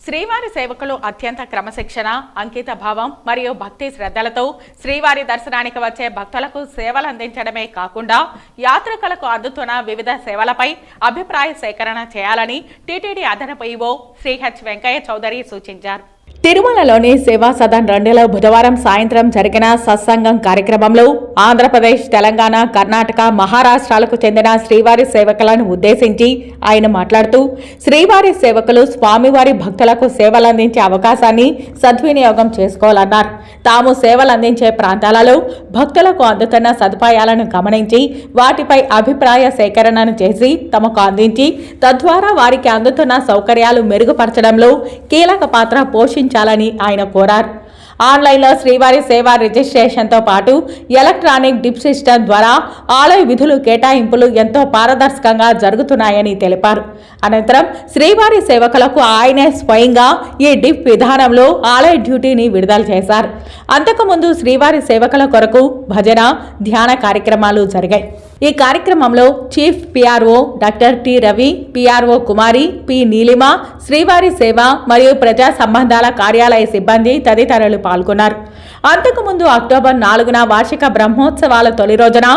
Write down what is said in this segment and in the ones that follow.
శ్రీవారి సేవకులు అత్యంత క్రమశిక్షణ, అంకిత భావం మరియు భక్తి శ్రద్ధలతో శ్రీవారి దర్శనానికి వచ్చే భక్తులకు సేవలు అందించడమే కాకుండా యాత్రికులకు అందుతున్న వివిధ సేవలపై అభిప్రాయ సేకరణ చేయాలని టీటీడీ అదనపు ఈవో శ్రీ హెచ్ వెంకయ్య చౌదరి సూచించారు. తిరుమలలోని సేవా సదన్ 2లో బుధవారం సాయంత్రం జరిగిన సత్సంగం కార్యక్రమంలో ఆంధ్రప్రదేశ్, తెలంగాణ, కర్ణాటక, మహారాష్ట్రాలకు చెందిన శ్రీవారి సేవకులను ఉద్దేశించి ఆయన మాట్లాడుతూ శ్రీవారి సేవకులు స్వామివారి భక్తులకు సేవలందించే అవకాశాన్ని సద్వినియోగం చేసుకోవాలన్నారు. తాము సేవలందించే ప్రాంతాలలో భక్తులకు అందుతున్న సదుపాయాలను గమనించి వాటిపై అభిప్రాయ సేకరణను చేసి తమకు అందించి తద్వారా వారికి అందుతున్న సౌకర్యాలు మెరుగుపరచడంలో కీలక పాత్ర పోషించాలని ఆయన కోరారు. ఆన్లైన్లో శ్రీవారి సేవా రిజిస్ట్రేషన్తో పాటు ఎలక్ట్రానిక్ డిప్ సిస్టమ్ ద్వారా ఆలయ విధులు కేటాయింపులు ఎంతో పారదర్శకంగా జరుగుతున్నాయని తెలిపారు. అనంతరం శ్రీవారి సేవకులకు ఆయనే స్వయంగా ఈ డిప్ విధానంలో ఆలయ డ్యూటీని విడుదల చేశారు. అంతకుముందు శ్రీవారి సేవకుల కొరకు భజన, ధ్యాన కార్యక్రమాలు జరిగాయి. ఈ కార్యక్రమంలో chief PRO doctor T Ravi, PRO Kumari, P Neelima, శ్రీవారి సేవ మరియు ప్రజా సంబంధాల కార్యాలయ సిబ్బంది తదితరులు పాల్గొన్నారు. అంతకుముందు అక్టోబర్ 4న వార్షిక బ్రహ్మోత్సవాల తొలి రోజున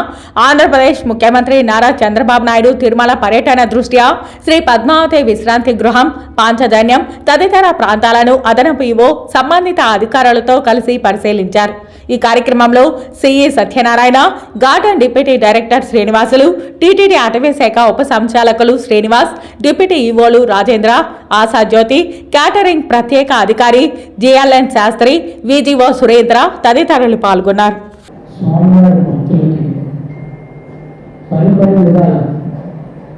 ఆంధ్రప్రదేశ్ ముఖ్యమంత్రి నారా చంద్రబాబు నాయుడు తిరుమల పర్యటన దృష్ట్యా శ్రీ పద్మావతి విశ్రాంతి గృహం, పాంచజన్యం తదితర ప్రాంతాలను అదనపు ఈవో సంబంధిత అధికారులతో కలిసి పరిశీలించారు. ఈ కార్యక్రమంలో CE Satyanarayana, garden deputy director Srinivasulu, TTD అటవీ శాఖ ఉప సంచాలకులు శ్రీనివాస్, డిప్యూటీ ఈవోలు రాజేంద్ర, ఆశాజ్యోతి, క్యాటరింగ్ ప్రత్యేక అధికారి జిఎల్ఎన్ శాస్త్రి, విజిఓ సురేంద్ర తదితరులు పాల్గొన్నారు.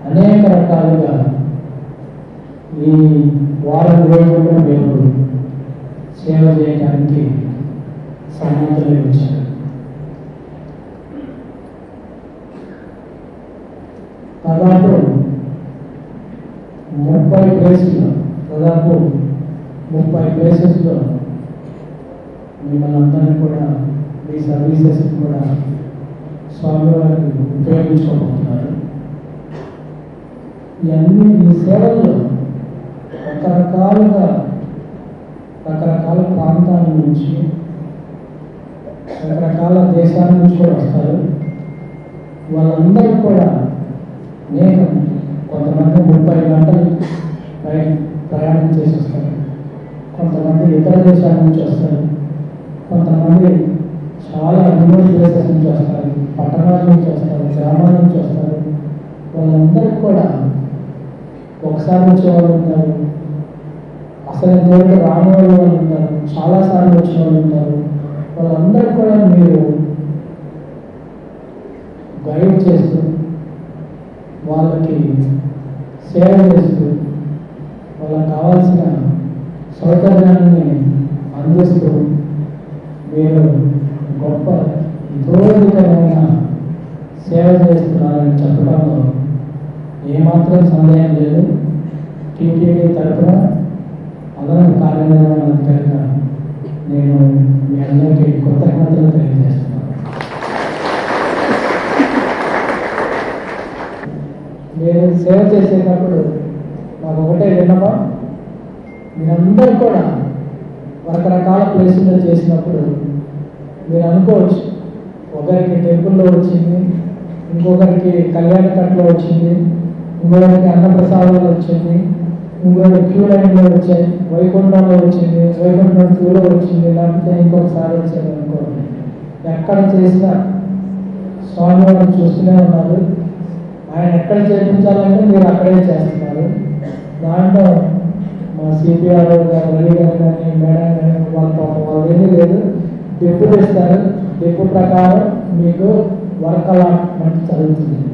అనేక రకాలుగా ఈ వారం రోజుల్లో మేము సేవ చేయడానికి సన్నద్ధులై వచ్చారు. దాదాపు 30 ప్లేసెస్లో మిమ్మల్ని అందరినీ కూడా మీ సర్వీసెస్ కూడా స్వామివారికి ఉపయోగించుకోబోతున్నారు. ఈ సేవల్లో రకరకాల ప్రాంతాల నుంచి, రకరకాల దేశాల నుంచి కూడా వస్తారు. వాళ్ళందరూ కూడా కొంతమంది 30 గంటలు ప్రయాణం చేసి వస్తారు, కొంతమంది ఇతర దేశాల నుంచి వస్తారు, కొంతమంది చాలా రిమోట్ ప్లేసెస్ నుంచి వస్తారు, పట్టణాల నుంచి వస్తారు, గ్రామాల నుంచి వస్తారు. వాళ్ళందరూ కూడా ఒకసారి వచ్చే వాళ్ళు ఉంటారు, అసలు ఇంతవరకు రాని వాళ్ళు ఉంటారు, చాలాసార్లు వచ్చిన వాళ్ళు ఉంటారు. వాళ్ళందరూ కూడా మీరు గైడ్ చేస్తూ, వాళ్ళకి సేవ చేస్తూ, వాళ్ళకి కావాల్సిన సౌకర్యాన్ని అందిస్తూ మీరు గొప్ప గౌరవకరమైన సేవ చేస్తున్నారని చెప్పడంలో ఏమాత్రం సందేహం లేదు. టీటీడీ తరఫున అదనపు కార్యనిర్వహణాధికారిగా నేను మీ అందరికీ కృతజ్ఞతలు తెలియజేస్తున్నాను. నేను సేవ చేసేటప్పుడు నాకు ఒకటే విన్నపం, మీరందరూ కూడా రకరకాల ప్లేసుల్లో చేసినప్పుడు మీరు అనుకోవచ్చు, ఒకరికి టెంపుల్లో వచ్చింది, ఇంకొకరికి కళ్యాణకట్లో వచ్చింది, ఇంకొకరికి అన్నప్రసాదంలో వచ్చింది, ఇంకొకరికి క్యూ లైన్లో వచ్చాయి, వైకుంఠంలో వచ్చింది, వైకుంఠం క్యూలో వచ్చింది, లేకపోతే ఇంకొకసారి వచ్చేది అనుకో. ఎక్కడ చేసినా స్వామివారిని చూస్తూనే ఉన్నారు. ఆయన ఎక్కడ చేయించాలంటే మీరు అక్కడే చేస్తున్నారు. దాంట్లో మా సిపిఆర్ గారు, రవి గారు కానీ, మేడం కానీ వాళ్ళు ఏమీ లేదు, డెప్పు ఇస్తారు. డెప్పు ప్రకారం మీకు వర్క్ అలాట్మెంట్ జరుగుతుంది.